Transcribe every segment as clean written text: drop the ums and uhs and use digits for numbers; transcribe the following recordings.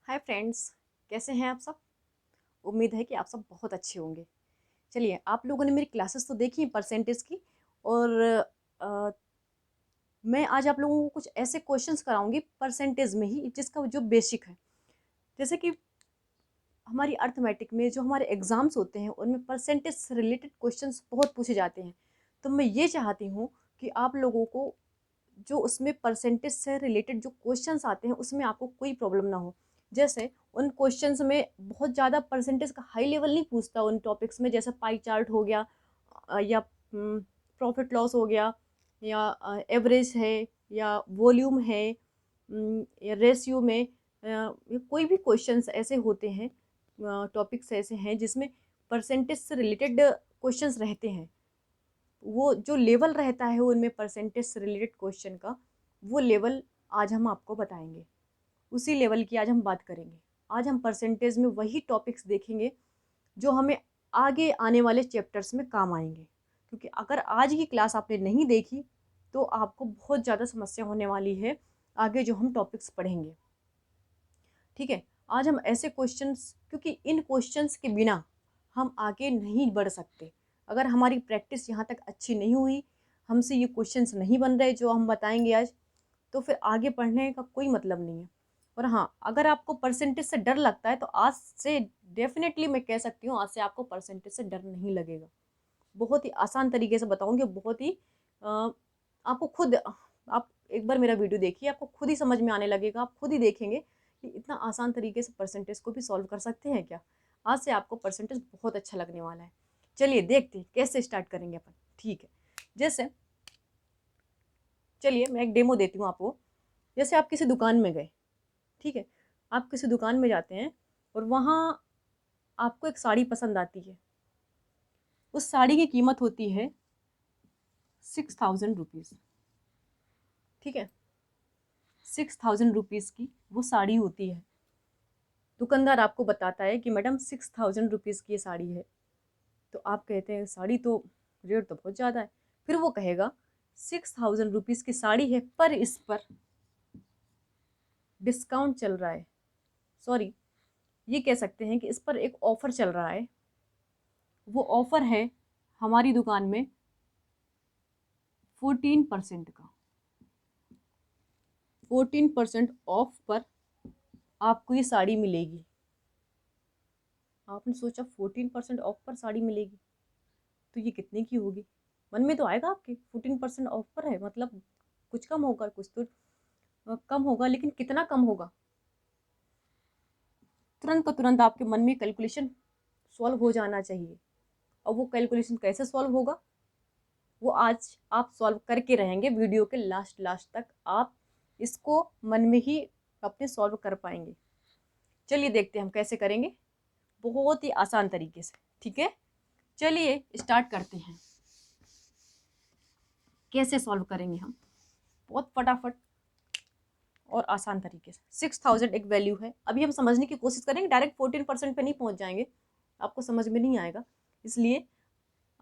Hi friends, कैसे हैं आप सब। उम्मीद है कि आप सब बहुत अच्छे होंगे। चलिए, आप लोगों ने मेरी क्लासेस तो देखी परसेंटेज की। और अ, मैं आज आप लोगों को कुछ ऐसे क्वेश्चंस कराऊंगी परसेंटेज में ही, जिसका जो बेसिक है। जैसे कि हमारी अर्थमेटिक में जो हमारे एग्जाम्स होते हैं उनमें परसेंटेज से रिलेटेड क्वेश्चंस बहुत पूछे जाते हैं। तो मैं ये चाहती हूँ कि आप लोगों को जो उसमें परसेंटेज से रिलेटेड जो क्वेश्चंस आते हैं उसमें आपको कोई प्रॉब्लम ना हो। जैसे उन क्वेश्चंस में बहुत ज़्यादा परसेंटेज का हाई लेवल नहीं पूछता उन टॉपिक्स में, जैसे पाई चार्ट हो गया, या प्रॉफिट लॉस हो गया, या एवरेज है, या वॉल्यूम है, या रेशियो में, या कोई भी क्वेश्चंस ऐसे होते हैं, टॉपिक्स ऐसे हैं जिसमें परसेंटेज से रिलेटेड क्वेश्चंस रहते हैं। वो जो लेवल रहता है उनमें परसेंटेज से रिलेटेड क्वेश्चन का, वो लेवल आज हम आपको बताएंगे। उसी लेवल की आज हम बात करेंगे। आज हम परसेंटेज में वही टॉपिक्स देखेंगे जो हमें आगे आने वाले चैप्टर्स में काम आएंगे। क्योंकि अगर आज की क्लास आपने नहीं देखी तो आपको बहुत ज़्यादा समस्या होने वाली है आगे जो हम टॉपिक्स पढ़ेंगे। ठीक है, आज हम ऐसे क्वेश्चंस, क्योंकि इन क्वेश्चंस के बिना हम आगे नहीं बढ़ सकते। अगर हमारी प्रैक्टिस यहाँ तक अच्छी नहीं हुई, हमसे ये क्वेश्चंस नहीं बन रहे जो हम बताएंगे आज, तो फिर आगे पढ़ने का कोई मतलब नहीं है। और हाँ, अगर आपको परसेंटेज से डर लगता है तो आज से डेफिनेटली मैं कह सकती हूँ, आज से आपको परसेंटेज से डर नहीं लगेगा। बहुत ही आसान तरीके से बताऊंगी, बहुत ही आपको खुद, आप एक बार मेरा वीडियो देखिए, आपको खुद ही समझ में आने लगेगा। आप खुद ही देखेंगे कि इतना आसान तरीके से परसेंटेज को भी सॉल्व कर सकते हैं क्या। आज से आपको परसेंटेज बहुत अच्छा लगने वाला है। चलिए देखते हैं कैसे स्टार्ट करेंगे अपन। ठीक है, जैसे चलिए मैं एक डेमो देती हूँ आपको। जैसे आप किसी दुकान में गए, ठीक है, आप किसी दुकान में जाते हैं और वहाँ आपको एक साड़ी पसंद आती है। उस साड़ी की कीमत होती है 6000 रुपीज़। ठीक है, 6000 रुपीज़ की वो साड़ी होती है। दुकानदार आपको बताता है कि मैडम 6000 रुपीज़ की ये साड़ी है। तो आप कहते हैं साड़ी तो, रेट तो बहुत ज़्यादा है। फिर वो कहेगा 6000 रुपीज़ की साड़ी है, पर इस पर डिस्काउंट चल रहा है। सॉरी, ये कह सकते हैं कि इस पर एक ऑफ़र चल रहा है। वो ऑफ़र है हमारी दुकान में 14% का। 14% ऑफ पर आपको ये साड़ी मिलेगी। आपने सोचा 14% ऑफ पर साड़ी मिलेगी तो ये कितने की होगी। मन में तो आएगा आपके, 14% ऑफ पर है मतलब कुछ कम होगा, कुछ तो कम होगा, लेकिन कितना कम होगा। तुरंत का तुरंत आपके मन में कैलकुलेशन सॉल्व हो जाना चाहिए। और वो कैलकुलेशन कैसे सॉल्व होगा, वो आज आप सॉल्व करके रहेंगे। वीडियो के लास्ट लास्ट तक आप इसको मन में ही अपने सॉल्व कर पाएंगे। चलिए देखते हैं हम कैसे करेंगे, बहुत ही आसान तरीके से। ठीक है, चलिए स्टार्ट करते हैं। कैसे सॉल्व करेंगे हम, बहुत फटाफट और आसान तरीके से। 6000 एक वैल्यू है। अभी हम समझने की कोशिश करेंगे, डायरेक्ट 14% पे नहीं पहुंच जाएंगे, आपको समझ में नहीं आएगा। इसलिए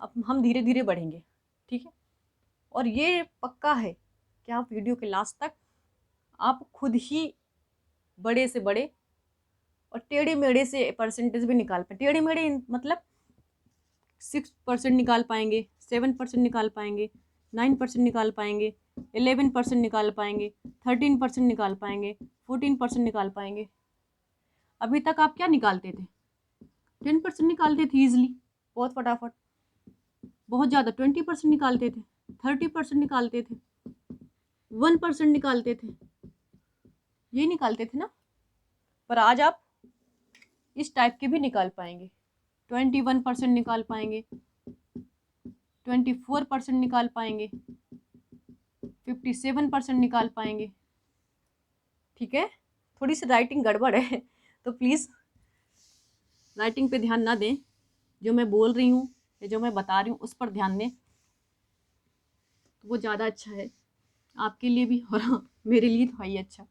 अब हम धीरे धीरे बढ़ेंगे। ठीक है, और ये पक्का है कि आप वीडियो के लास्ट तक आप खुद ही बड़े से बड़े और टेढ़े मेढ़े से परसेंटेज भी निकाल पाए। टेढ़े मेढ़े मतलब 6% निकाल पाएंगे, 7% निकाल पाएंगे, 9% निकाल पाएंगे, 11% निकाल पाएंगे, 13% निकाल पाएंगे, 14% निकाल पाएंगे। अभी तक आप क्या निकालते थे, 10% निकालते थे ईजिली, बहुत फटाफट। बहुत ज़्यादा 20% निकालते थे, 30% निकालते थे, 1% निकालते थे, ये निकालते थे ना। पर आज आप इस टाइप के भी निकाल पाएंगे। 21% निकाल पाएंगे, 24% निकाल पाएंगे, 57% निकाल पाएंगे। ठीक है, थोड़ी सी राइटिंग गड़बड़ है तो प्लीज़ राइटिंग पे ध्यान ना दें। जो मैं बोल रही हूँ या जो मैं बता रही हूँ उस पर ध्यान दें, तो वो ज़्यादा अच्छा है आपके लिए भी और मेरे लिए तो है ही अच्छा।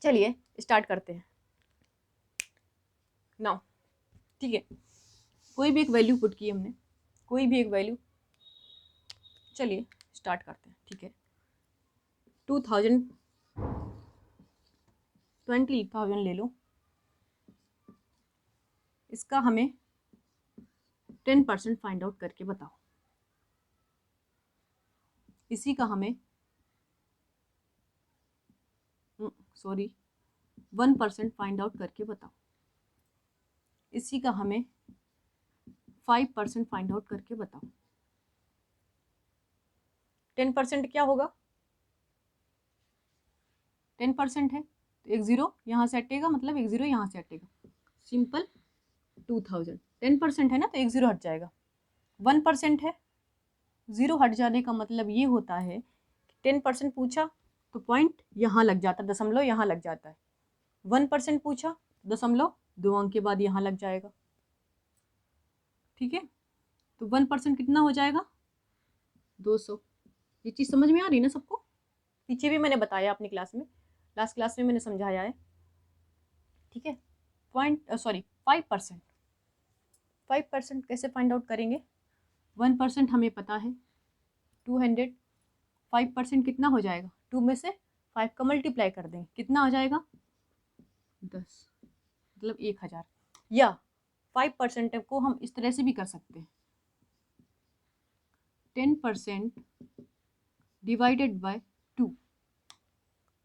चलिए स्टार्ट करते हैं नाउ। ठीक है, कोई भी एक वैल्यू पुट की हमने, कोई भी एक वैल्यू। चलिए स्टार्ट करते हैं। ठीक है, 20,000 ले लो, इसका हमें 10% फाइंड आउट करके बताओ। इसी का हमें 1% फाइंड आउट करके बताओ। इसी का हमें 5% फाइंड आउट करके बताओ। 10% क्या होगा? 10% है तो एक ज़ीरो यहाँ से हटेगा, मतलब एक ज़ीरो यहाँ से हटेगा, सिंपल 2000। 10% है ना, तो एक ज़ीरो हट जाएगा। 1% है, ज़ीरो हट जाने का मतलब ये होता है कि 10% पूछा तो पॉइंट यहाँ लग जाता है, दशमलव यहाँ लग जाता है। 1% पूछा, दशमलव 2 अंक के बाद यहाँ लग जाएगा। ठीक है, तो 1% कितना हो जाएगा? 200। ये चीज़ समझ में आ रही ना सबको? पीछे भी मैंने बताया अपनी क्लास में, लास्ट क्लास में मैंने समझाया है। ठीक है, 5%। 5% कैसे फाइंड आउट करेंगे? 1% हमें पता है 200, 5% कितना हो जाएगा? 2 में से 5 का मल्टीप्लाई कर देंगे, कितना हो जाएगा? 10, मतलब 1000। या 5% को हम इस तरह से भी कर सकते हैं, 10% डिवाइडेड बाय 2।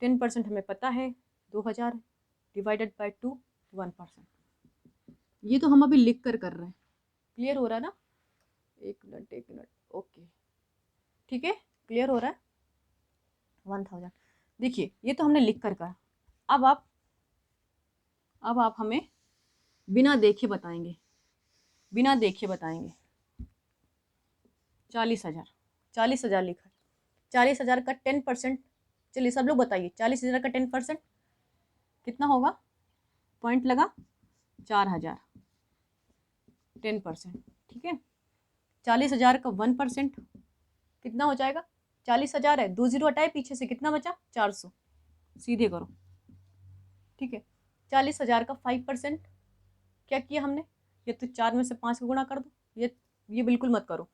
10% हमें पता है 2000, डिवाइडेड बाय 2 1%। ये तो हम अभी लिख कर रहे हैं। क्लियर हो रहा है ना? एक मिनट, ओके, ठीक है, क्लियर हो रहा है। 1000, देखिए ये तो हमने लिख कर कहा। अब आप हमें बिना देखे बताएंगे, 40,000 लिखा। 40,000 का 10%, चलिए सब लोग बताइए, 40,000 का 10% कितना होगा? पॉइंट लगा 4000, 10%। ठीक है, 40,000 का 1% कितना हो जाएगा? 40,000 है, 2 ज़ीरो हटाए पीछे से, कितना बचा? 400। सीधे करो। ठीक है, 40,000 का 5% क्या किया हमने? ये तो 4 में से 5 को गुणा कर दो, ये बिल्कुल मत करो।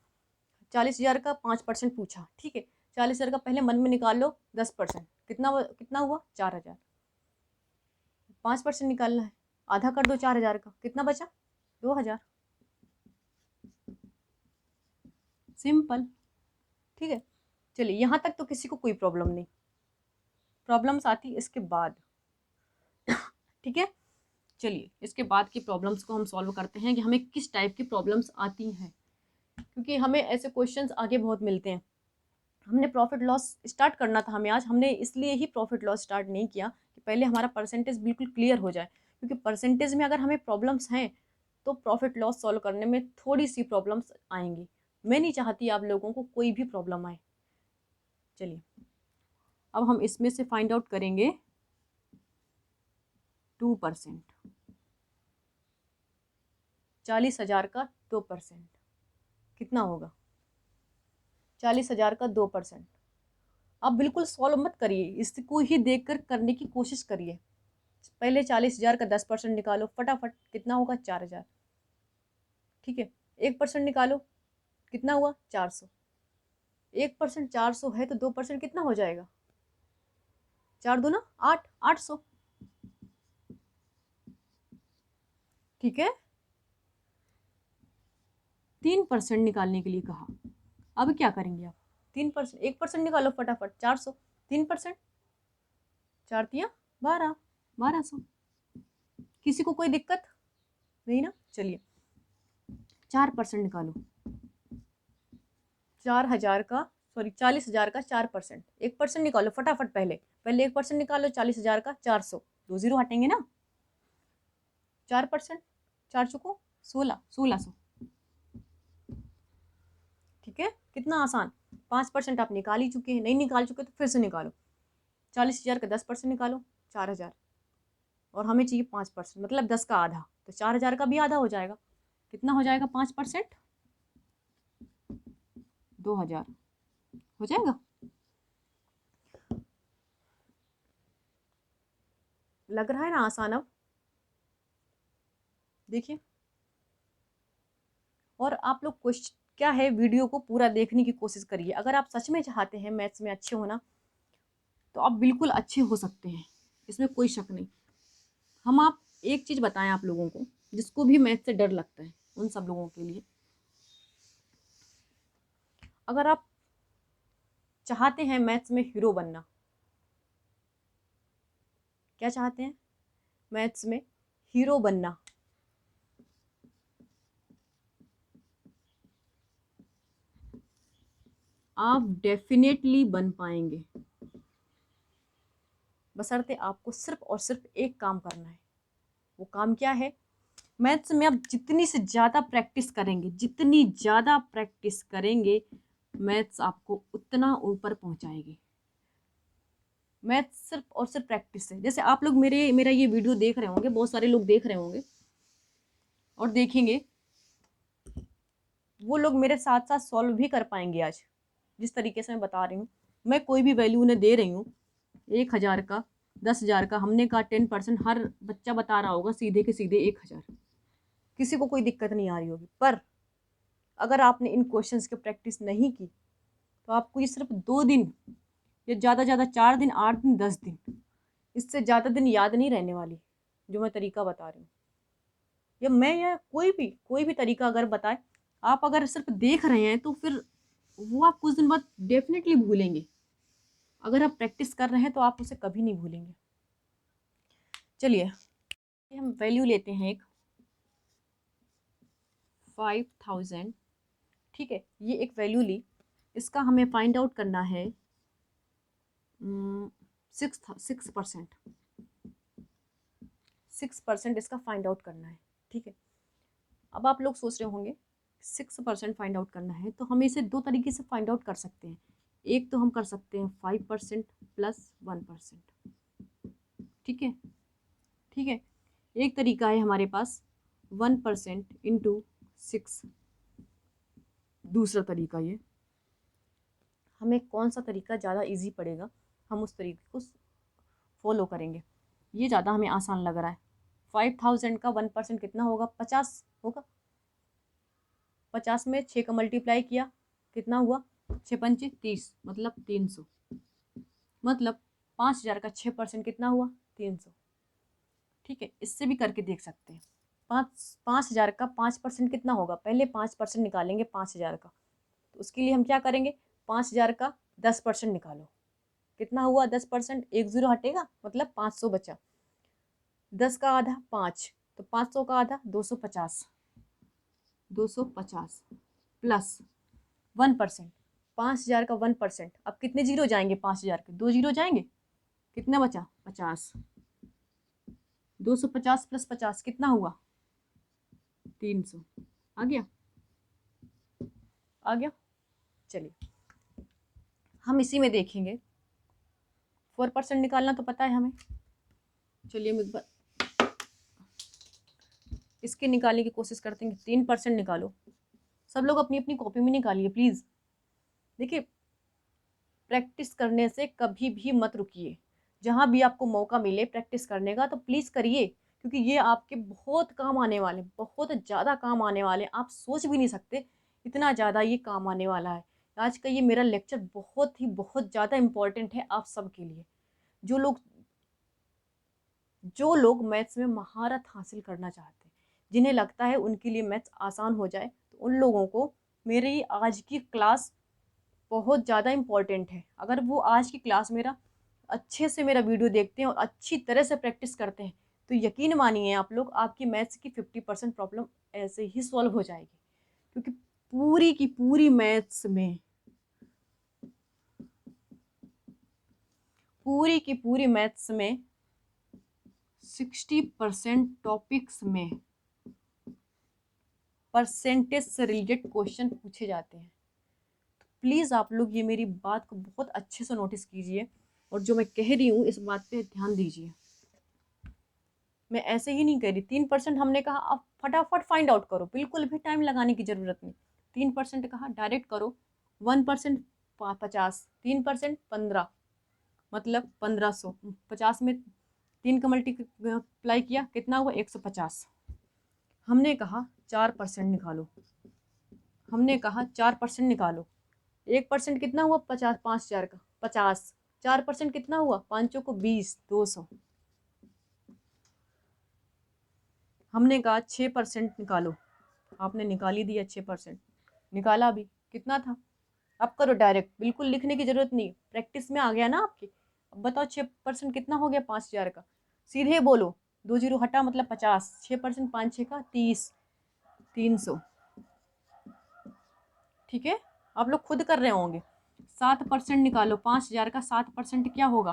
40,000 का 5% पूछा, ठीक है, 40,000 का पहले मन में निकाल लो 10%, कितना हुआ? 4,000। 5% निकालना है, आधा कर दो 4,000 का, कितना बचा? 2,000। सिंपल। ठीक है, चलिए यहाँ तक तो किसी को कोई प्रॉब्लम नहीं, प्रॉब्लम्स आती इसके बाद। ठीक है, चलिए इसके बाद की प्रॉब्लम्स को हम सॉल्व करते हैं कि हमें किस टाइप की प्रॉब्लम्स आती हैं, क्योंकि हमें ऐसे क्वेश्चंस आगे बहुत मिलते हैं। हमने प्रॉफिट लॉस स्टार्ट करना था हमें आज, हमने इसलिए ही प्रॉफिट लॉस स्टार्ट नहीं किया कि पहले हमारा परसेंटेज बिल्कुल क्लियर हो जाए, क्योंकि परसेंटेज में अगर हमें प्रॉब्लम्स हैं तो प्रॉफिट लॉस सॉल्व करने में थोड़ी सी प्रॉब्लम्स आएंगी। मैं नहीं चाहती आप लोगों को कोई भी प्रॉब्लम आए। चलिए अब हम इसमें से फाइंड आउट करेंगे 2%। 40,000 का 2% कितना होगा? 40,000 का 2%। आप बिल्कुल सॉल्व मत करिए, इसको ही देखकर करने की कोशिश करिए। पहले 40,000 का 10% निकालो फटाफट, कितना होगा? 4,000। ठीक है, 1% निकालो, कितना हुआ? 400। 1% 400 है तो 2% कितना हो जाएगा? 4 दूना 8, 800। ठीक है, 3% निकालने के लिए कहा। अब क्या करेंगे आप? 3%, 1% निकालो फटाफट, 400, 3%, 4 तिया 12, 1200। किसी को कोई दिक्कत नहीं ना? चलिए 4% निकालो, 40,000 का 4%, 1% निकालो फटाफट, पहले 1% निकालो 40,000 का 400, 2 ज़ीरो हटेंगे ना। 4%, 4 चुको 16, 1600। ठीक है, कितना आसान। 5% आप निकाल ही चुके हैं, नहीं निकाल चुके तो फिर से निकालो। 40,000 का 10% निकालो, 4,000, और हमें चाहिए 5%, मतलब 10 का आधा, तो 4,000 का भी आधा हो जाएगा। कितना हो जाएगा 5%? 2,000 हो जाएगा। लग रहा है ना आसान? अब देखिए, और आप लोग क्वेश्चन क्या है, वीडियो को पूरा देखने की कोशिश करिए। अगर आप सच में चाहते हैं मैथ्स में अच्छे होना तो आप बिल्कुल अच्छे हो सकते हैं, इसमें कोई शक नहीं। हम आप एक चीज़ बताएं आप लोगों को, जिसको भी मैथ से डर लगता है उन सब लोगों के लिए, अगर आप चाहते हैं मैथ्स में हीरो बनना, क्या चाहते हैं मैथ्स में हीरो बनना, आप डेफिनेटली बन पाएंगे, बशर्ते आपको सिर्फ और सिर्फ एक काम करना है। वो काम क्या है? मैथ्स में आप जितनी से ज़्यादा प्रैक्टिस करेंगे, जितनी ज़्यादा प्रैक्टिस करेंगे, मैथ्स आपको उतना ऊपर पहुंचाएगी। मैथ्स सिर्फ और सिर्फ प्रैक्टिस है। जैसे आप लोग मेरा ये वीडियो देख रहे होंगे, बहुत सारे लोग देख रहे होंगे और देखेंगे, वो लोग मेरे साथ साथ सॉल्व भी कर पाएंगे। आज जिस तरीके से मैं बता रही हूँ, मैं कोई भी वैल्यू उन्हें दे रही हूँ, 1,000 का, 10,000 का, हमने कहा 10%, हर बच्चा बता रहा होगा सीधे के सीधे 1,000, किसी को कोई दिक्कत नहीं आ रही होगी। पर अगर आपने इन क्वेश्चंस की प्रैक्टिस नहीं की तो आपको ये सिर्फ 2 दिन या ज़्यादा ज़्यादा 4 दिन, 8 दिन, 10 दिन, इससे ज़्यादा दिन याद नहीं रहने वाली जो मैं तरीका बता रही हूँ। या मैं या कोई भी तरीका अगर बताए, आप अगर सिर्फ देख रहे हैं तो फिर वो आप कुछ दिन बाद डेफिनेटली भूलेंगे। अगर आप प्रैक्टिस कर रहे हैं तो आप उसे कभी नहीं भूलेंगे। चलिए हम वैल्यू लेते हैं एक 5,000, ठीक है, ये एक वैल्यू ली, इसका हमें फाइंड आउट करना है 6%, 6% इसका फाइंड आउट करना है, ठीक है। अब आप लोग सोच रहे होंगे 6% फाइंड आउट करना है तो हम इसे 2 तरीके से फाइंड आउट कर सकते हैं। एक तो हम कर सकते हैं 5% प्लस 1%, ठीक है, ठीक है। एक तरीका है हमारे पास 1% इंटू 6, दूसरा तरीका ये, हमें कौन सा तरीका ज़्यादा इजी पड़ेगा हम उस तरीके को फॉलो करेंगे। ये ज़्यादा हमें आसान लग रहा है। 5,000 का 1% कितना होगा? 50 होगा। 50 में 6 का मल्टीप्लाई किया, कितना हुआ? 6 पंचे 30, मतलब 300, मतलब 5,000 का 6% कितना हुआ? 300, ठीक है। इससे भी करके देख सकते हैं। 5,000 का 5% कितना होगा? पहले 5% निकालेंगे 5,000 का, तो उसके लिए हम क्या करेंगे? 5,000 का 10% निकालो, कितना हुआ? 10%, एक जीरो हटेगा, मतलब 500 बचा। 10 का आधा 5, तो 500 का आधा 250, 250 प्लस 1%, 5,000 का 1%, अब कितने जीरो जाएंगे? 5,000 के 2 जीरो जाएंगे, कितना बचा? 50, 250 प्लस 50 कितना हुआ? 300। आ गया? आ गया? चलिए हम इसी में देखेंगे, 4% निकालना तो पता है हमें। चलिए हम एक बार इसके निकालने की कोशिश करते हैं। 3% निकालो, सब लोग अपनी अपनी कॉपी में निकालिए प्लीज़। देखिए, प्रैक्टिस करने से कभी भी मत रुकिए। जहाँ भी आपको मौका मिले प्रैक्टिस करने का तो प्लीज़ करिए, क्योंकि ये आपके बहुत काम आने वाले, बहुत ज़्यादा काम आने वाले। आप सोच भी नहीं सकते इतना ज़्यादा ये काम आने वाला है। आज का ये मेरा लेक्चर बहुत ज़्यादा इम्पोर्टेंट है आप सब के लिए। जो लोग मैथ्स में महारत हासिल करना चाहते हैं, जिन्हें लगता है उनके लिए मैथ्स आसान हो जाए, तो उन लोगों को मेरी आज की क्लास बहुत ज़्यादा इम्पॉर्टेंट है। अगर वो आज की क्लास मेरा अच्छे से मेरा वीडियो देखते हैं और अच्छी तरह से प्रैक्टिस करते हैं, तो यकीन मानिए आप लोग, आपकी मैथ्स की 50% प्रॉब्लम ऐसे ही सॉल्व हो जाएगी। क्योंकि पूरी की पूरी मैथ्स में, पूरी की पूरी मैथ्स में 60% टॉपिक्स में परसेंटेज से रिलेटेड क्वेश्चन पूछे जाते हैं। तो प्लीज़ आप लोग ये मेरी बात को बहुत अच्छे से नोटिस कीजिए और जो मैं कह रही हूँ इस बात पे ध्यान दीजिए। मैं ऐसे ही नहीं कह रही। 3% हमने कहा आप फटाफट फाइंड आउट करो, बिल्कुल भी टाइम लगाने की ज़रूरत नहीं। 3% कहा डायरेक्ट करो। 1% 50, 3% 15, मतलब 1,500। 50 में 3 का मल्टीप्लाई किया, कितना हुआ? 150। हमने कहा 4% निकालो, हमने कहा 4% निकालो। 1% कितना हुआ? 50, 5,000 का 50, 4% कितना हुआ? 5 को 20, 200। हमने कहा 6% निकालो, आपने निकाल ही दिया 6%, निकाला अभी कितना था। अब करो डायरेक्ट, बिल्कुल लिखने की जरूरत नहीं, प्रैक्टिस में आ गया ना आपके। अब बताओ 6% कितना हो गया 5,000 का, सीधे बोलो, 2 जीरो हटा मतलब 50, 6% 5 6 का 30, 300। ठीक है, आप लोग खुद कर रहे होंगे। 7% निकालो, 5,000 का 7% क्या होगा,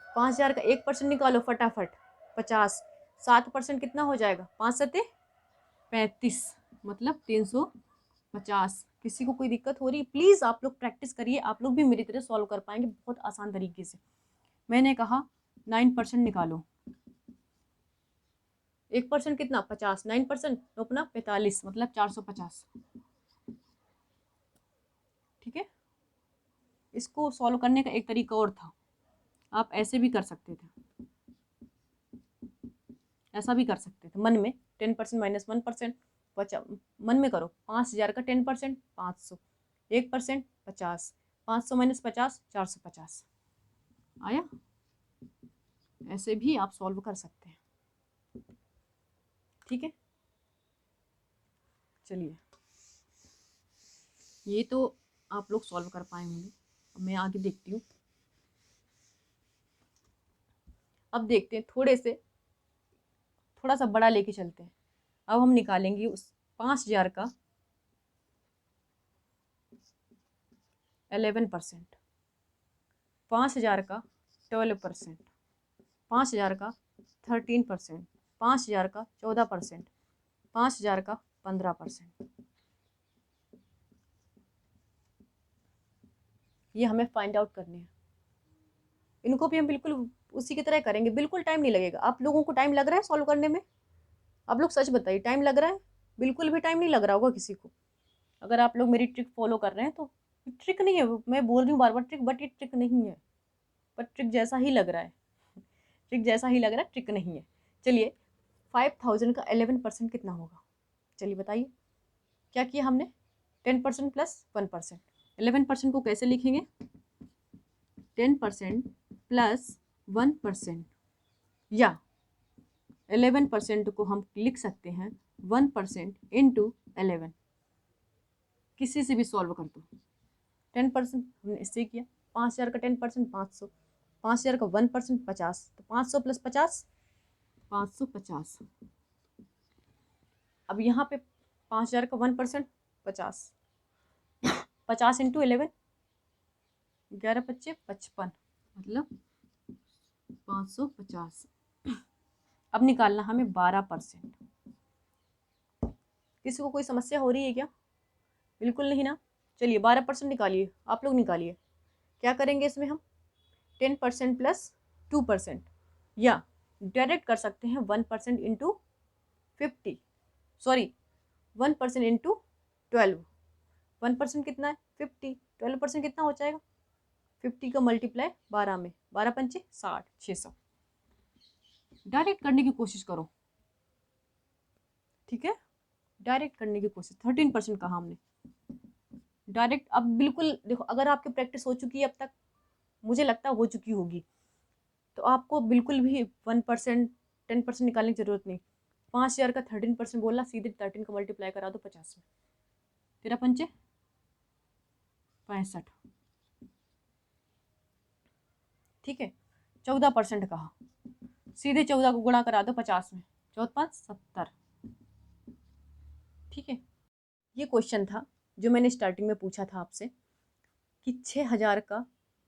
5,000 का 1% निकालो फटाफट, 50, 7% कितना हो जाएगा, 5 सत्ते 35, मतलब 350। किसी को कोई दिक्कत हो रही, प्लीज़ आप लोग प्रैक्टिस करिए, आप लोग भी मेरी तरह सॉल्व कर पाएंगे बहुत आसान तरीके से। मैंने कहा 9% निकालो, 1% कितना 50, 9% अपना 45 मतलब 450। ठीक है, इसको सॉल्व करने का एक तरीका और था, आप ऐसे भी कर सकते थे, ऐसा भी कर सकते थे मन में, 10% माइनस 1%, मन में करो, 5,000 का 10% 500, 1% 50, 500 माइनस 50 450 आया। ऐसे भी आप सॉल्व कर सकते हैं। ठीक है, चलिए ये तो आप लोग सॉल्व कर पाए होंगे। अब मैं आगे देखती हूँ। अब देखते हैं थोड़ा सा बड़ा लेके चलते हैं। अब हम निकालेंगे उस 5,000 का 11%, 5,000 का 12%, 5,000 का 13%, 5,000 का 14%, 5,000 का 15%। ये हमें फाइंड आउट करने हैं। इनको भी हम बिल्कुल उसी की तरह करेंगे, बिल्कुल टाइम नहीं लगेगा। आप लोगों को टाइम लग रहा है सॉल्व करने में, आप लोग सच बताइए, टाइम लग रहा है? बिल्कुल भी टाइम नहीं लग रहा होगा किसी को, अगर आप लोग मेरी ट्रिक फॉलो कर रहे हैं तो। ट्रिक नहीं है, मैं बोल रही हूँ बार बार ट्रिक, बट ये ट्रिक नहीं है, पर ट्रिक जैसा ही लग रहा है, ट्रिक जैसा ही लग रहा है, ट्रिक नहीं है। चलिए 5,000 का 11% कितना होगा, चलिए बताइए। क्या किया हमने, 10% प्लस 1%। 11% को कैसे लिखेंगे, 10% प्लस 1%, या 11% को हम लिख सकते हैं 1% इंटू 11, किसी से भी सॉल्व कर दो। 10% हमने इससे किया, 5,000 का 10% 500, 5,000 का 1% 50, तो 500 प्लस 50 550। अब यहाँ पे 5,000 का 1% 50, 50 इंटू 11, 11 पच्चे 55, मतलब 550। अब निकालना हमें 12%। किसी को कोई समस्या हो रही है क्या, बिल्कुल नहीं ना। चलिए 12% निकालिए, आप लोग निकालिए। क्या करेंगे इसमें हम, 10% प्लस 2%, या डायरेक्ट कर सकते हैं 1% इंटू 50, सॉरी 1% इंटू 12। 1% कितना है 50, 12% कितना हो जाएगा, 50 का मल्टीप्लाई 12 में, 12 पंचे 60, 600। डायरेक्ट करने की कोशिश करो, ठीक है, डायरेक्ट करने की कोशिश। 13% कहा हमने डायरेक्ट। अब बिल्कुल देखो, अगर आपकी प्रैक्टिस हो चुकी है अब तक, मुझे लगता है हो चुकी होगी, तो आपको बिल्कुल भी 1% 10% निकालने की जरूरत नहीं। 5,000 का 13% बोला, सीधे 13 का मल्टीप्लाई करा दो 50 में, 13 पंचे 65। ठीक है, 14% कहा, सीधे 14 को गुणा करा दो 50 में, 14 5 70। ठीक है, ये क्वेश्चन था जो मैंने स्टार्टिंग में पूछा था आपसे कि 6,000 का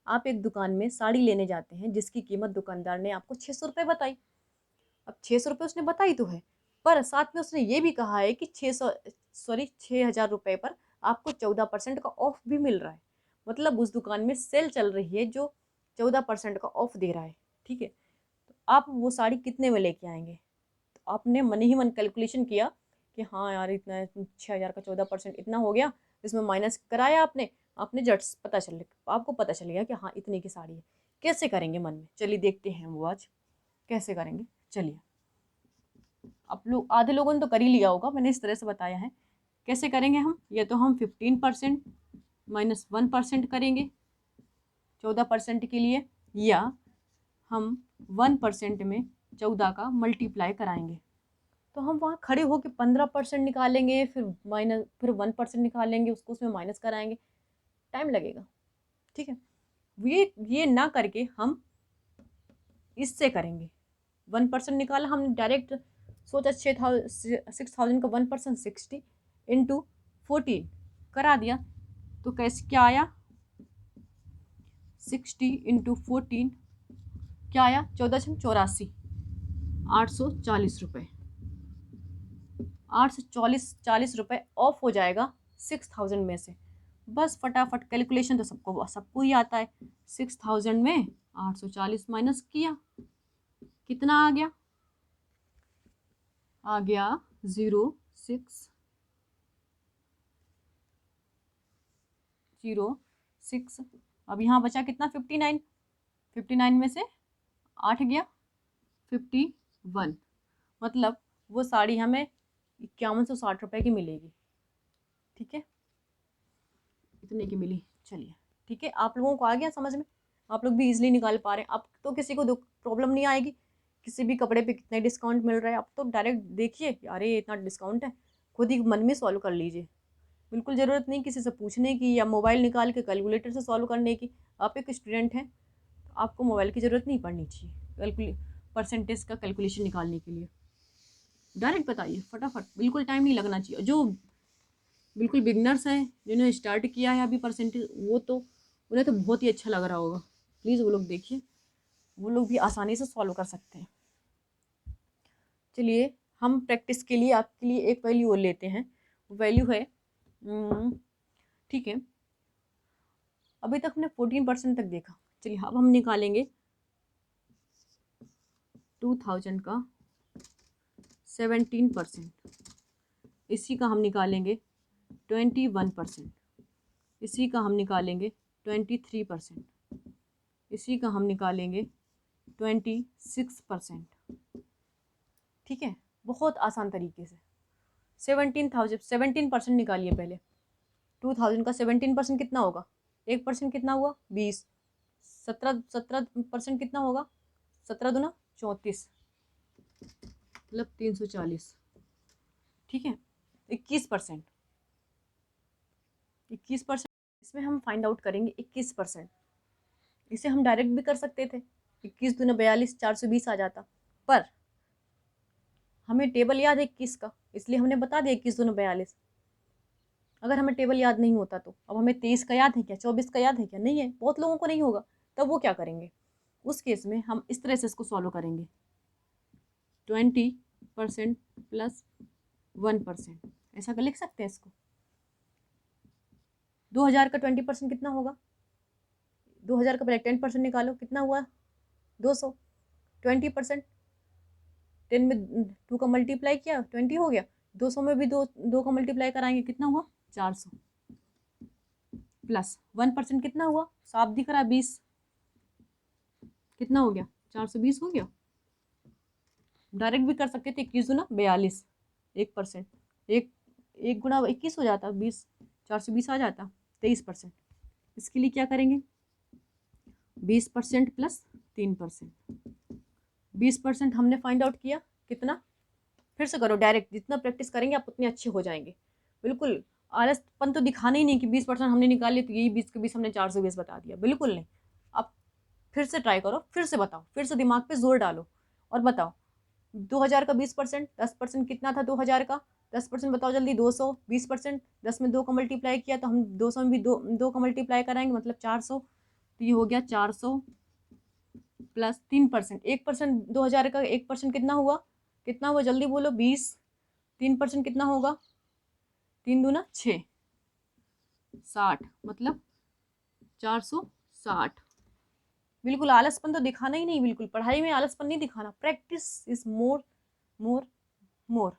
आप एक दुकान में साड़ी लेने जाते हैं जिसकी कीमत दुकानदार ने आपको 600 रुपये बताई। अब 600 रुपये उसने बताई तो है, पर साथ में उसने ये भी कहा है कि 6,000 रुपये पर आपको 14% का ऑफ भी मिल रहा है। मतलब उस दुकान में सेल चल रही है जो 14% का ऑफ दे रहा है। ठीक है, तो आप वो साड़ी कितने में लेके आएंगे, तो आपने मन ही मन कैलकुलेशन किया कि हाँ यार इतना 6,000 का 14% इतना हो गया, इसमें माइनस कराया आपने, आपने जट पता चल आपको पता चल गया कि हाँ इतने की साड़ी है। कैसे करेंगे मन में, चलिए देखते हैं वो आज कैसे करेंगे। चलिए, आप लोग आधे लोगों ने तो कर ही लिया होगा, मैंने इस तरह से बताया है कैसे करेंगे हम। ये तो हम 15% माइनस 1% करेंगे 14% के लिए, या हम 1% में 14 का मल्टीप्लाई कराएंगे। तो हम वहाँ खड़े होकर 15% निकालेंगे, फिर 1% निकालेंगे, उसको उसमें माइनस कराएंगे, टाइम लगेगा। ठीक है, ये ना करके हम इससे करेंगे। 1% निकाला हमने, डायरेक्ट सोचा 6,000 का 1% 60 इंटू 14 करा दिया, तो कैसे क्या आया, 60 इंटू 14 क्या आया, 1484, 840 रुपये। 840 रुपये ऑफ हो जाएगा 6,000 में से। बस फटाफट कैलकुलेशन तो सबको ही आता है। 6,000 में 840 माइनस किया, कितना आ गया, 0.606। अब यहाँ बचा कितना, 59। 59 में से 8 गया, 51। मतलब वो साड़ी हमें 5160 रुपये की मिलेगी। ठीक है, इतने की मिली। चलिए ठीक है, आप लोगों को आ गया समझ में, आप लोग भी इजीली निकाल पा रहे हैं। अब तो किसी को प्रॉब्लम नहीं आएगी, किसी भी कपड़े पे कितने डिस्काउंट मिल रहा है, आप तो डायरेक्ट देखिए, अरे इतना डिस्काउंट है, खुद ही मन में सॉल्व कर लीजिए। बिल्कुल ज़रूरत नहीं किसी से पूछने की या मोबाइल निकाल के कैलकुलेटर से सॉल्व करने की। आप एक स्टूडेंट हैं, आपको मोबाइल की ज़रूरत नहीं पड़नी चाहिए परसेंटेज का कैलकुलेशन निकालने के लिए। डायरेक्ट बताइए फटाफट, बिल्कुल टाइम नहीं लगना चाहिए। जो बिल्कुल बिगनर्स हैं, जिन्होंने स्टार्ट किया है अभी परसेंटेज, वो तो उन्हें तो बहुत ही अच्छा लग रहा होगा। प्लीज़ वो लोग देखिए, वो लोग भी आसानी से सॉल्व कर सकते हैं। चलिए हम प्रैक्टिस के लिए आपके लिए एक वैल्यू और लेते हैं। वैल्यू है, ठीक है, अभी तक हमने 14% तक देखा। चलिए अब हम निकालेंगे 2000 का 17%, इसी का हम निकालेंगे 21%, इसी का हम निकालेंगे 23%, इसी का हम निकालेंगे 26%। ठीक है, बहुत आसान तरीके से 17% निकालिए पहले। 2000 का 17% कितना होगा, 1% कितना हुआ, 20। 17% कितना होगा, 17 दूना 34, मतलब 340। ठीक है, 21%, 21% इसमें हम फाइंड आउट करेंगे 21%। इसे हम डायरेक्ट भी कर सकते थे, 21 दूना 42, 420 आ जाता, पर हमें टेबल याद है 21 का, इसलिए हमने बता दिया 21 दूना 42। अगर हमें टेबल याद नहीं होता तो, अब हमें 23 का याद है क्या, 24 का याद है क्या, नहीं है, बहुत लोगों को नहीं होगा, तब वो क्या करेंगे, उस केस में हम इस तरह से इसको सॉल्व करेंगे, 20% प्लस 1%, ऐसा कर लिख सकते हैं इसको। 2000 का 20% कितना होगा, 2000 का पहले 10% निकालो, कितना हुआ, 200। 20%, 10 में 2 का मल्टीप्लाई किया 20 हो गया, 200 में भी 2 का मल्टीप्लाई कराएंगे, कितना हुआ, 400। प्लस 1% कितना हुआ, साफ दिख रहा है 20, कितना हो गया, 420 हो गया। डायरेक्ट भी कर सकते थे, 21 दूना 42, 1%, एक गुना 21 हो जाता, 20, 420 आ जाता, 23%। इसके लिए क्या करेंगे, 20% प्लस 3%। 20% हमने फाइंड आउट किया, कितना, फिर से करो डायरेक्ट, जितना प्रैक्टिस करेंगे आप उतने अच्छे हो जाएंगे। बिल्कुल आलसपन तो दिखाना ही नहीं कि 20% हमने निकाल लिया तो यही 20 के 20 हमने 420 बता दिया, बिल्कुल नहीं। आप फिर से ट्राई करो, फिर से बताओ, फिर से दिमाग पे जोर डालो और बताओ। 2000 का 20%, 10% कितना था 2000 का, 10% बताओ जल्दी, 200। 20%, 10 में 2 का मल्टीप्लाई किया तो हम 200 में भी दो का मल्टीप्लाई कराएंगे, मतलब 400। तो ये हो गया 400 प्लस 3%। 1%, 2000 का 1% कितना हुआ, कितना हुआ जल्दी बोलो, 20। 3% कितना होगा, 3 दूना 6, 60, मतलब 460। बिल्कुल आलसपन तो दिखाना ही नहीं, बिल्कुल पढ़ाई में आलसपन नहीं दिखाना, प्रैक्टिस इज मोर मोर मोर।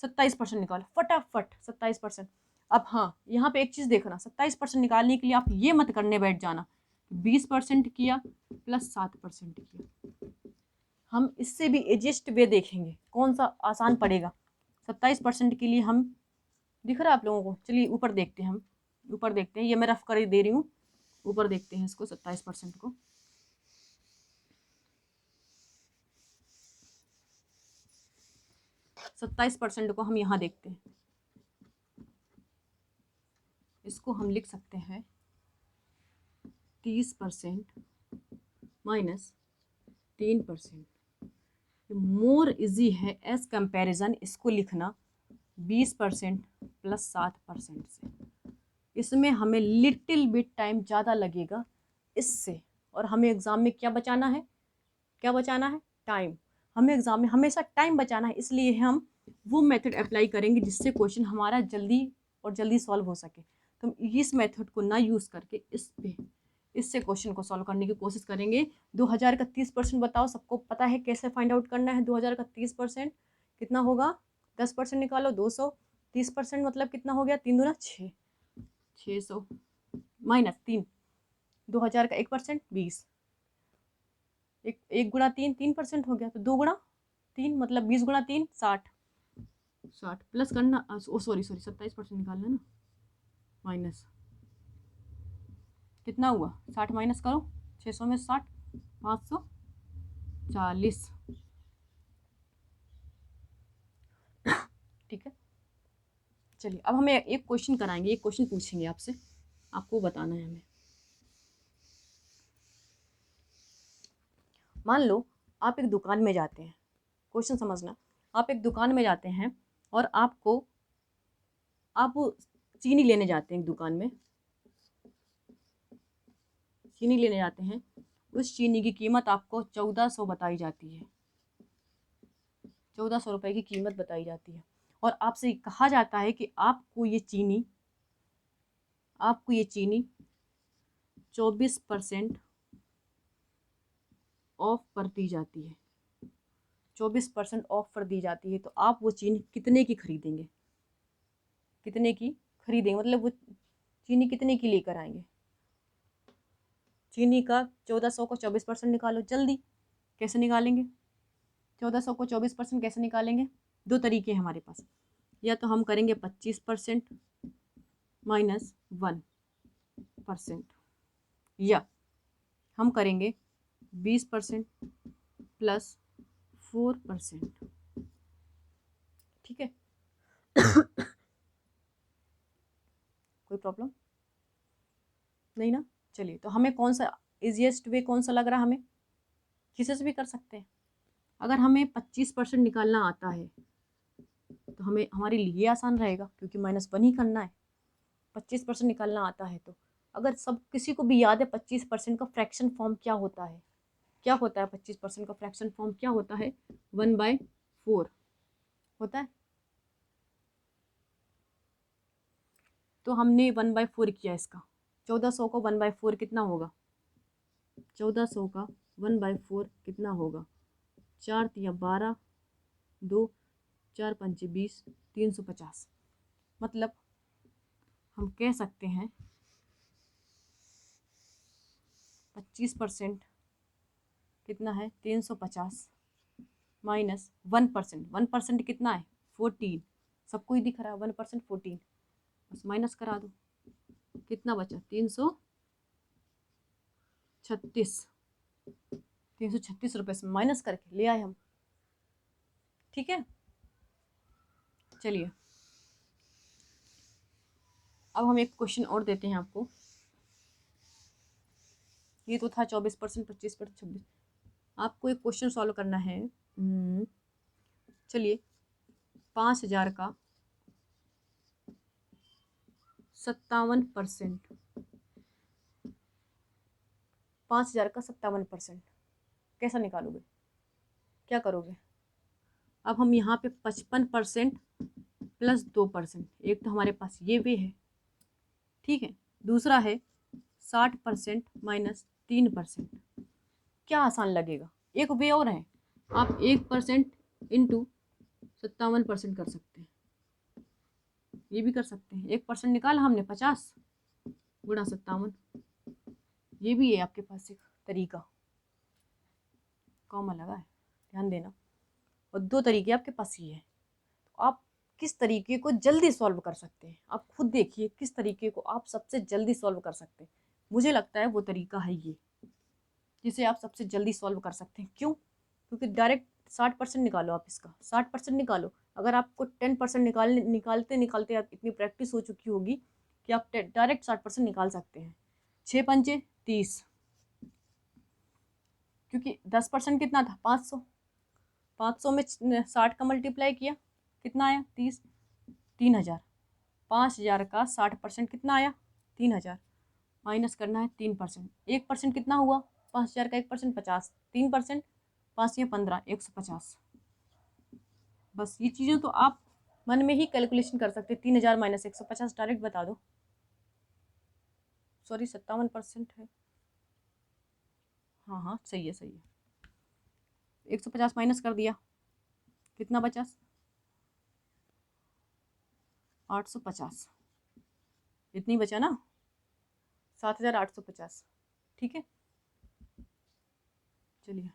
27% निकालो फटाफट, 27%। अब हाँ, यहाँ पे एक चीज़ देखना, 27% निकालने के लिए आप ये मत करने बैठ जाना 20% किया प्लस 7% किया। हम इससे भी एडजस्ट वे देखेंगे कौन सा आसान पड़ेगा। 27% के लिए हम, दिख रहा है आप लोगों को, चलिए ऊपर देखते हैं, हम ऊपर देखते हैं, ये मैं रफ कर दे रही हूँ, ऊपर देखते हैं इसको 27% को। 27% को हम यहाँ देखते हैं, इसको हम लिख सकते हैं 30% माइनस 3%। मोर इजी है एज कंपैरिजन इसको लिखना 20% प्लस 7% से। इसमें हमें लिटिल बिट टाइम ज़्यादा लगेगा इससे, और हमें एग्ज़ाम में क्या बचाना है, क्या बचाना है, टाइम। हमें एग्ज़ाम में हमेशा टाइम बचाना है, इसलिए हम वो मेथड अप्लाई करेंगे जिससे क्वेश्चन हमारा जल्दी सॉल्व हो सके। तो हम इस मेथड को ना यूज़ करके इससे क्वेश्चन को सॉल्व करने की कोशिश करेंगे। 2000 का 30% बताओ, सबको पता है कैसे फाइंड आउट करना है। 2000 का 30% कितना होगा, 10% निकालो 200, 30% मतलब कितना हो गया, 3 दूना 6, 600 माइनस 3, 2000 का 1% 20, एक गुणा 3 3% हो गया, तो 2 गुणा 3 मतलब 20 गुणा 3 60, 60 प्लस करना, सॉरी 27% निकालना ना, माइनस कितना हुआ, 60 माइनस करो, 600 में 60, 540। ठीक है, चलिए अब हमें एक क्वेश्चन कराएंगे, एक क्वेश्चन पूछेंगे आपसे, आपको बताना है हमें। मान लो आप एक दुकान में जाते हैं, क्वेश्चन समझना, आप एक दुकान में जाते हैं और आप चीनी लेने जाते हैं, एक दुकान में चीनी लेने जाते हैं, उस चीनी की कीमत आपको 1400 बताई जाती है, 1400 रुपये की कीमत बताई जाती है, और आपसे कहा जाता है कि आपको ये चीनी 24% ऑफ पर दी जाती है, 24% ऑफ पर दी जाती है, तो आप वो चीनी कितने की खरीदेंगे, कितने की खरीदेंगे, मतलब वो चीनी कितने की लेकर आएंगे। चीनी का 1400 को 24% निकालो जल्दी, कैसे निकालेंगे, 1400 को 24% कैसे निकालेंगे, दो तरीके हैं हमारे पास, या तो हम करेंगे 25% माइनस 1%, या हम करेंगे 20% प्लस 4%। ठीक है, कोई प्रॉब्लम नहीं ना। चलिए, तो हमें कौन सा इजीएस्ट वे कौन सा लग रहा है, हमें किसी से भी कर सकते हैं। अगर हमें 25% निकालना आता है तो हमें हमारे लिए आसान रहेगा, क्योंकि -1 ही करना है, 25% निकालना आता है। तो अगर सब किसी को भी याद है 25% का फ्रैक्शन फॉर्म क्या होता है, क्या होता है 25% का फ्रैक्शन फॉर्म क्या होता है, 1/4 होता है। तो हमने 1/4 किया इसका, 1400 को 1/4 कितना होगा, 1400 का 1/4 कितना होगा, 4 तिया 12, 2 4 पंचे 20, 350। मतलब हम कह सकते हैं 25% कितना है, 350 माइनस 1%, 1% कितना है 14, सबको ही दिख रहा है 1% 14, बस माइनस करा दो, कितना बचा 336 रुपये से माइनस करके ले आए हम। ठीक है, चलिए अब हम एक क्वेश्चन और देते हैं आपको। ये तो था 24%, 25%, 26, आपको एक क्वेश्चन सॉल्व करना है। चलिए 5000 का 57%, 5000 का 57% कैसा निकालोगे, क्या करोगे। अब हम यहाँ पे 55% प्लस 2%, एक तो हमारे पास ये वे है, ठीक है, दूसरा है 60% माइनस 3%। क्या आसान लगेगा, एक वे और है, आप 1% इंटू 57% कर सकते हैं, ये भी कर सकते हैं। 1% निकाला हमने 50 गुणा 57, ये भी है आपके पास एक तरीका, कॉमा लगा है, ध्यान देना। और दो तरीके आपके पास ये है, तो आप किस तरीके को जल्दी सॉल्व कर सकते हैं, आप खुद देखिए किस तरीके को आप सबसे जल्दी सॉल्व कर सकते हैं। मुझे लगता है वो तरीका है ये, जिसे आप सबसे जल्दी सॉल्व कर सकते हैं। क्यों, क्योंकि डायरेक्ट 60% निकालो आप इसका, 60% निकालो। अगर आपको 10% निकालते निकालते आप इतनी प्रैक्टिस हो चुकी होगी कि आप डायरेक्ट 60% निकाल सकते हैं। 6 पंचे 30, क्योंकि 10% कितना था 500, 500 में 60 का मल्टीप्लाई किया कितना आया 30, 3000। 5000 का 60% कितना आया 3000, माइनस करना है 3%। 1% कितना हुआ 5000 का 1% 50, 3% 5 या 15, 150। बस ये चीज़ें तो आप मन में ही कैलकुलेशन कर सकते। 3000 माइनस 150 डायरेक्ट बता दो। सॉरी 57% है, हाँ हाँ सही है सही है। 150 माइनस कर दिया, कितना बचा 850, इतनी बचा ना 7850। ठीक है, चलिए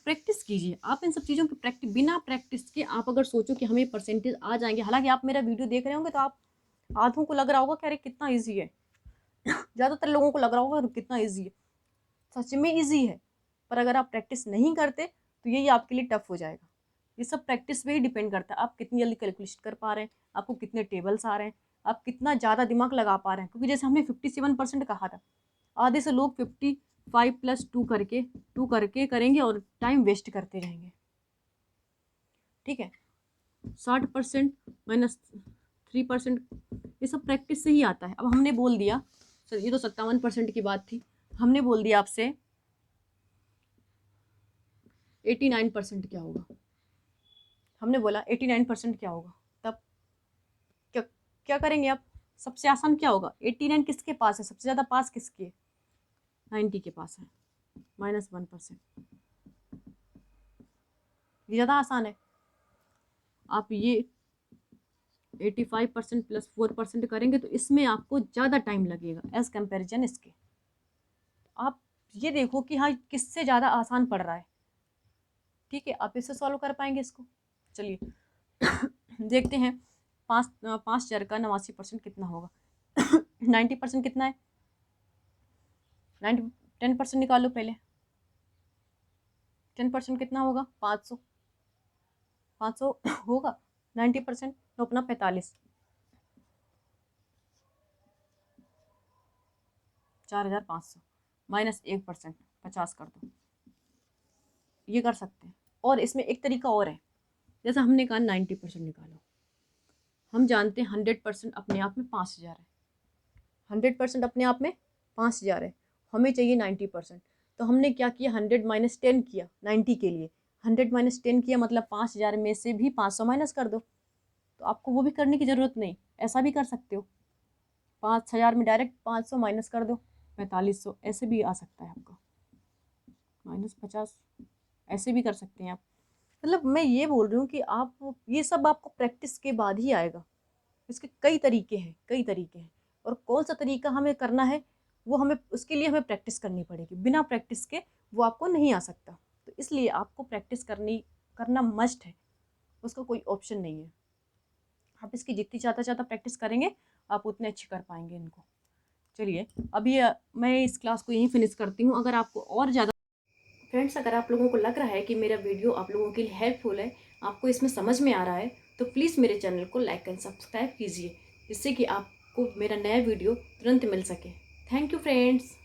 प्रैक्टिस कीजिए आप इन सब चीज़ों की। प्रैक्टिस बिना प्रैक्टिस के आप अगर सोचो कि हमें परसेंटेज आ जाएंगे, हालांकि आप मेरा वीडियो देख रहे होंगे तो आप आधों को लग रहा होगा कि अरे कितना ईजी है ज़्यादातर लोगों को लग रहा होगा कितना ईजी है, सच में ईजी है। पर अगर आप प्रैक्टिस नहीं करते तो यही आपके लिए टफ हो जाएगा। ये सब प्रैक्टिस पे ही डिपेंड करता है, आप कितनी जल्दी कैलकुलेशन कर पा रहे हैं, आपको कितने टेबल्स आ रहे हैं, आप कितना ज़्यादा दिमाग लगा पा रहे हैं। क्योंकि जैसे हमने 57% कहा था, आधे से लोग 55 + 2 करके करेंगे और टाइम वेस्ट करते रहेंगे। ठीक है, 60% माइनस 3%, ये सब प्रैक्टिस से ही आता है। अब हमने बोल दिया सर, ये तो 57% की बात थी, हमने बोल दिया आपसे 89% क्या होगा। हमने बोला 89% क्या होगा, तब क्या क्या करेंगे आप। सबसे आसान क्या होगा, 89 किसके पास है, सबसे ज़्यादा पास किसके है, 90 के पास है, -1%। ये ज़्यादा आसान है। आप ये 85% + 4% करेंगे तो इसमें आपको ज़्यादा टाइम लगेगा एज कंपेरिजन इसके। आप ये देखो कि हाँ किससे ज़्यादा आसान पड़ रहा है। ठीक है, आप इससे सॉल्व कर पाएंगे इसको। चलिए देखते हैं। 5000 का 89% कितना होगा 90% कितना है, 10% निकालो पहले। 10% कितना होगा 500, 500 होगा 90% तो अपना 45, 4500 माइनस 1% 50 कर दो। ये कर सकते हैं। और इसमें एक तरीका और है, जैसा हमने कहा 90% निकालो। हम जानते हैं 100% अपने आप में 5000 है, 100% अपने आप में 5000 है, हमें चाहिए 90%। तो हमने क्या किया, 100 - 10 किया 90 के लिए। 100 - 10 किया मतलब 5000 में से भी 500 माइनस कर दो। तो आपको वो भी करने की ज़रूरत नहीं, ऐसा भी कर सकते हो। 5000 में डायरेक्ट 500 माइनस कर दो 4500, ऐसे भी आ सकता है आपका -50, ऐसे भी कर सकते हैं आप। मतलब मैं ये बोल रही हूँ कि आप ये सब आपको प्रैक्टिस के बाद ही आएगा। इसके कई तरीके हैं, कई तरीके हैं, और कौन सा तरीका हमें करना है वो हमें, उसके लिए हमें प्रैक्टिस करनी पड़ेगी। बिना प्रैक्टिस के वो आपको नहीं आ सकता। तो इसलिए आपको प्रैक्टिस करना मस्ट है, उसका कोई ऑप्शन नहीं है। आप इसकी जितनी ज़्यादा ज़्यादा प्रैक्टिस करेंगे आप उतने अच्छे कर पाएंगे इनको। चलिए अभी मैं इस क्लास को यहीं फिनिश करती हूँ। अगर आपको और ज़्यादा फ्रेंड्स, अगर आप लोगों को लग रहा है कि मेरा वीडियो आप लोगों के लिए हेल्पफुल है, आपको इसमें समझ में आ रहा है, तो प्लीज़ मेरे चैनल को लाइक एंड सब्सक्राइब कीजिए, जिससे कि आपको मेरा नया वीडियो तुरंत मिल सके। Thank you friends.